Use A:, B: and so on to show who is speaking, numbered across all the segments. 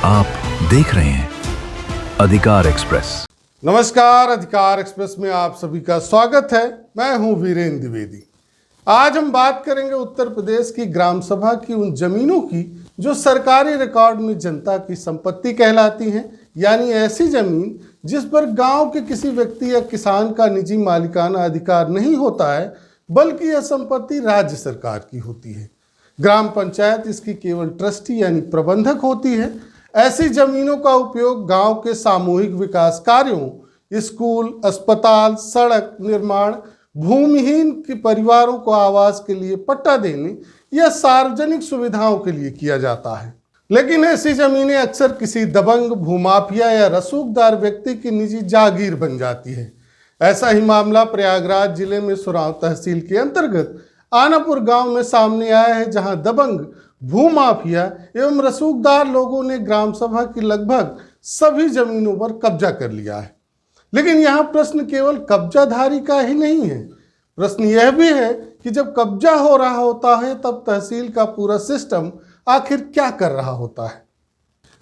A: आप देख रहे हैं अधिकार एक्सप्रेस।
B: नमस्कार, अधिकार एक्सप्रेस में आप सभी का स्वागत है। मैं हूं वीरेंद्र द्विवेदी। आज हम बात करेंगे उत्तर प्रदेश की ग्राम सभा की उन जमीनों की जो सरकारी रिकॉर्ड में जनता की संपत्ति कहलाती हैं, यानी ऐसी जमीन जिस पर गांव के किसी व्यक्ति या किसान का निजी मालिकाना अधिकार नहीं होता है, बल्कि यह संपत्ति राज्य सरकार की होती है। ग्राम पंचायत इसकी केवल ट्रस्टी यानी प्रबंधक होती है। ऐसी जमीनों का उपयोग गांव के सामूहिक विकास कार्यों, स्कूल, अस्पताल, सड़क निर्माण, भूमिहीन के परिवारों को आवास के लिए पट्टा देने या सार्वजनिक सुविधाओं के लिए किया जाता है। लेकिन ऐसी जमीनें अक्सर किसी दबंग, भूमाफिया या रसूखदार व्यक्ति की निजी जागीर बन जाती है। ऐसा ही मामला प्रयागराज जिले में सुराव तहसील के अंतर्गत आनापुर गांव में सामने आया है, जहां दबंग, भूमाफिया एवं रसूखदार लोगों ने ग्राम सभा की लगभग सभी जमीनों पर कब्जा कर लिया है। लेकिन यहाँ प्रश्न केवल कब्जाधारी का ही नहीं है। प्रश्न यह भी है कि जब कब्जा हो रहा होता है तब तहसील का पूरा सिस्टम आखिर क्या कर रहा होता है।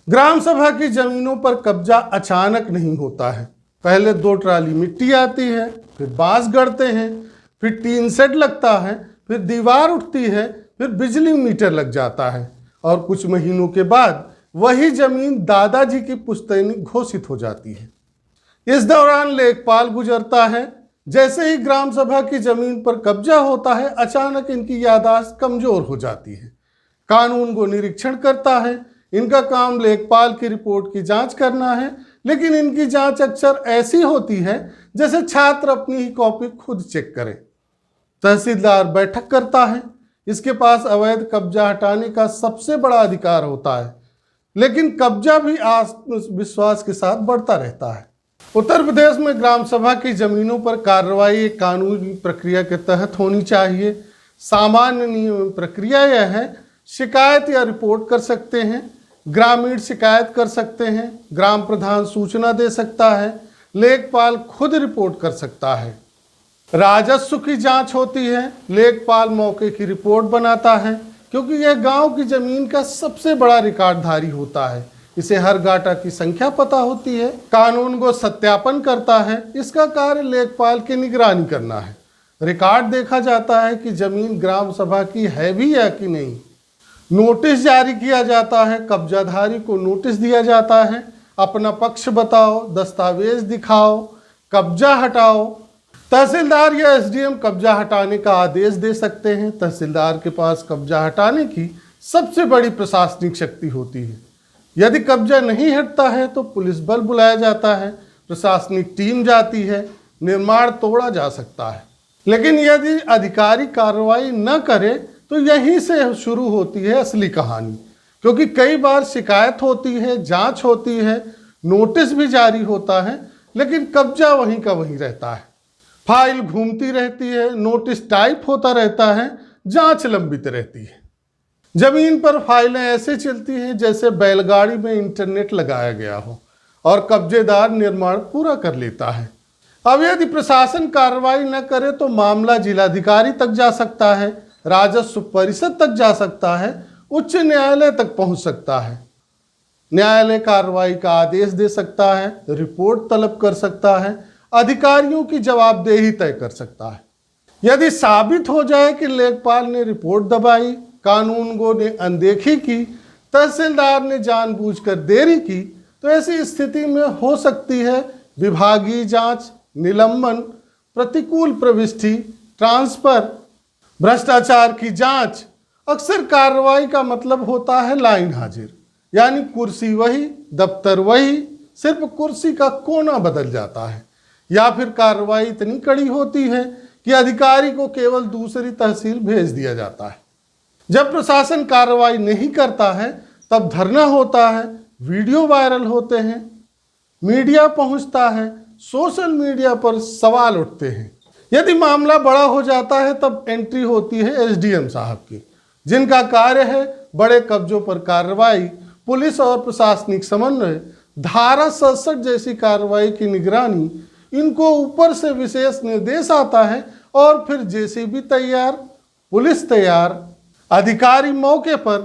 B: ग्राम सभा की जमीनों पर कब्जा अचानक नहीं होता है। पहले 2 ट्राली मिट्टी आती है, फिर बांस गढ़ते हैं, फिर टीन शेड लगता है, फिर दीवार उठती है, फिर बिजली मीटर लग जाता है और कुछ महीनों के बाद वही जमीन दादाजी की पुश्तैनी घोषित हो जाती है। इस दौरान लेखपाल गुजरता है। जैसे ही ग्राम सभा की जमीन पर कब्जा होता है, अचानक इनकी याददाश्त कमजोर हो जाती है। कानून को निरीक्षण करता है। इनका काम लेखपाल की रिपोर्ट की जांच करना है, लेकिन इनकी जांच अक्सर ऐसी होती है जैसे छात्र अपनी ही कॉपी खुद चेक करें। तहसीलदार बैठक करता है। इसके पास अवैध कब्जा हटाने का सबसे बड़ा अधिकार होता है, लेकिन कब्जा भी आत्मविश्वास के साथ बढ़ता रहता है। उत्तर प्रदेश में ग्राम सभा की जमीनों पर कार्रवाई एक कानूनी प्रक्रिया के तहत होनी चाहिए। सामान्य नियम प्रक्रिया यह है, शिकायत या रिपोर्ट कर सकते हैं, ग्रामीण शिकायत कर सकते हैं, ग्राम प्रधान सूचना दे सकता है, लेखपाल खुद रिपोर्ट कर सकता है। राजस्व की जांच होती है। लेखपाल मौके की रिपोर्ट बनाता है, क्योंकि यह गांव की जमीन का सबसे बड़ा रिकॉर्डधारी होता है। इसे हर गाटा की संख्या पता होती है। कानून को सत्यापन करता है। इसका कार्य लेखपाल की निगरानी करना है। रिकॉर्ड देखा जाता है कि जमीन ग्राम सभा की है भी या कि नहीं। नोटिस जारी किया जाता है। कब्जाधारी को नोटिस दिया जाता है, अपना पक्ष बताओ, दस्तावेज दिखाओ, कब्जा हटाओ। तहसीलदार या एसडीएम कब्जा हटाने का आदेश दे सकते हैं। तहसीलदार के पास कब्जा हटाने की सबसे बड़ी प्रशासनिक शक्ति होती है। यदि कब्जा नहीं हटता है तो पुलिस बल बुलाया जाता है, प्रशासनिक टीम जाती है, निर्माण तोड़ा जा सकता है। लेकिन यदि अधिकारी कार्रवाई न करे तो यहीं से शुरू होती है असली कहानी, क्योंकि कई बार शिकायत होती है, जांच होती है, नोटिस भी जारी होता है, लेकिन कब्जा वहीं का वहीं रहता है। फाइल घूमती रहती है, नोटिस टाइप होता रहता है, जांच लंबित रहती है। जमीन पर फाइलें ऐसे चलती हैं जैसे बैलगाड़ी में इंटरनेट लगाया गया हो और कब्जेदार निर्माण पूरा कर लेता है। अब यदि प्रशासन कार्रवाई न करे तो मामला जिलाधिकारी तक जा सकता है, राजस्व परिषद तक जा सकता है, उच्च न्यायालय तक पहुंच सकता है। न्यायालय कार्रवाई का आदेश दे सकता है, रिपोर्ट तलब कर सकता है, अधिकारियों की जवाबदेही तय कर सकता है। यदि साबित हो जाए कि लेखपाल ने रिपोर्ट दबाई, कानून को ने अनदेखी की, तहसीलदार ने जानबूझकर देरी की, तो ऐसी स्थिति में हो सकती है विभागीय जांच, निलंबन, प्रतिकूल प्रविष्टि, ट्रांसफर, भ्रष्टाचार की जांच। अक्सर कार्रवाई का मतलब होता है लाइन हाजिर, यानी कुर्सी वही, दफ्तर वही, सिर्फ कुर्सी का कोना बदल जाता है। या फिर कार्रवाई इतनी कड़ी होती है कि अधिकारी को केवल दूसरी तहसील भेज दिया जाता है। जब प्रशासन कार्रवाई नहीं करता है तब धरना होता है, वीडियो वायरल होते हैं, मीडिया पहुंचता है, सोशल मीडिया पर सवाल उठते हैं। यदि मामला बड़ा हो जाता है तब एंट्री होती है एसडीएम साहब की, जिनका कार्य है बड़े कब्जों पर कार्रवाई, पुलिस और प्रशासनिक समन्वय, धारा 67 जैसी कार्रवाई की निगरानी। इनको ऊपर से विशेष निर्देश आता है और फिर जेसीबी तैयार, पुलिस तैयार, अधिकारी मौके पर,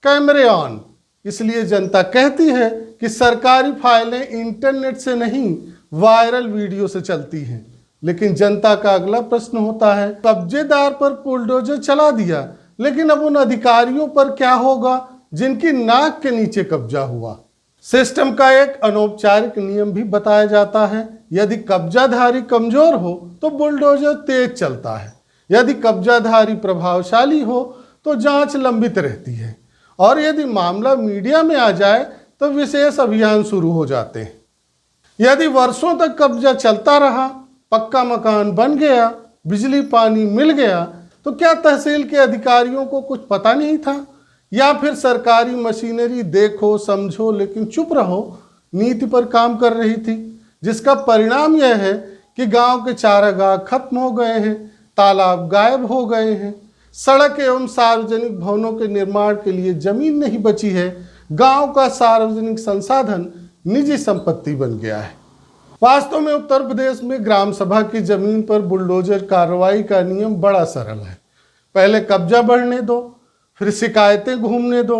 B: कैमरे ऑन। इसलिए जनता कहती है कि सरकारी फाइलें इंटरनेट से नहीं वायरल वीडियो से चलती हैं। लेकिन जनता का अगला प्रश्न होता है, कब्जेदार पर बुलडोजर चला दिया, लेकिन अब उन अधिकारियों पर क्या होगा जिनकी नाक के नीचे कब्जा हुआ। सिस्टम का एक अनौपचारिक नियम भी बताया जाता है, यदि कब्जाधारी कमजोर हो तो बुलडोजर तेज चलता है, यदि कब्जाधारी प्रभावशाली हो तो जांच लंबित रहती है, और यदि मामला मीडिया में आ जाए तो विशेष अभियान शुरू हो जाते हैं। यदि वर्षों तक कब्जा चलता रहा, पक्का मकान बन गया, बिजली पानी मिल गया, तो क्या तहसील के अधिकारियों को कुछ पता नहीं था, या फिर सरकारी मशीनरी देखो समझो लेकिन चुप रहो नीति पर काम कर रही थी, जिसका परिणाम यह है कि गांव के चारागाह खत्म हो गए हैं, तालाब गायब हो गए हैं, सड़क एवं सार्वजनिक भवनों के निर्माण के लिए जमीन नहीं बची है, गांव का सार्वजनिक संसाधन निजी संपत्ति बन गया है। वास्तव में उत्तर प्रदेश में ग्राम सभा की जमीन पर बुलडोजर कार्रवाई का नियम बड़ा सरल है। पहले कब्जा बढ़ने दो, फिर शिकायतें घूमने दो,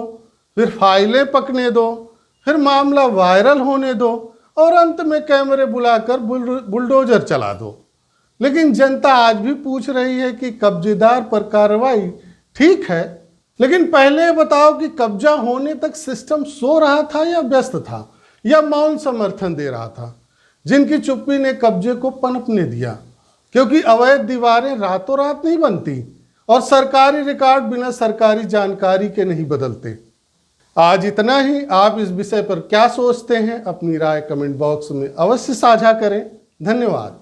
B: फिर फाइलें पकने दो, फिर मामला वायरल होने दो, और अंत में कैमरे बुलाकर बुलडोजर चला दो। लेकिन जनता आज भी पूछ रही है कि कब्जेदार पर कार्रवाई ठीक है, लेकिन पहले बताओ कि कब्जा होने तक सिस्टम सो रहा था या व्यस्त था, या मौन समर्थन दे रहा था, जिनकी चुप्पी ने कब्जे को पनपने दिया। क्योंकि अवैध दीवारें रातों रात नहीं बनती, और सरकारी रिकॉर्ड बिना सरकारी जानकारी के नहीं बदलते। आज इतना ही। आप इस विषय पर क्या सोचते हैं, अपनी राय कमेंट बॉक्स में अवश्य साझा करें। धन्यवाद।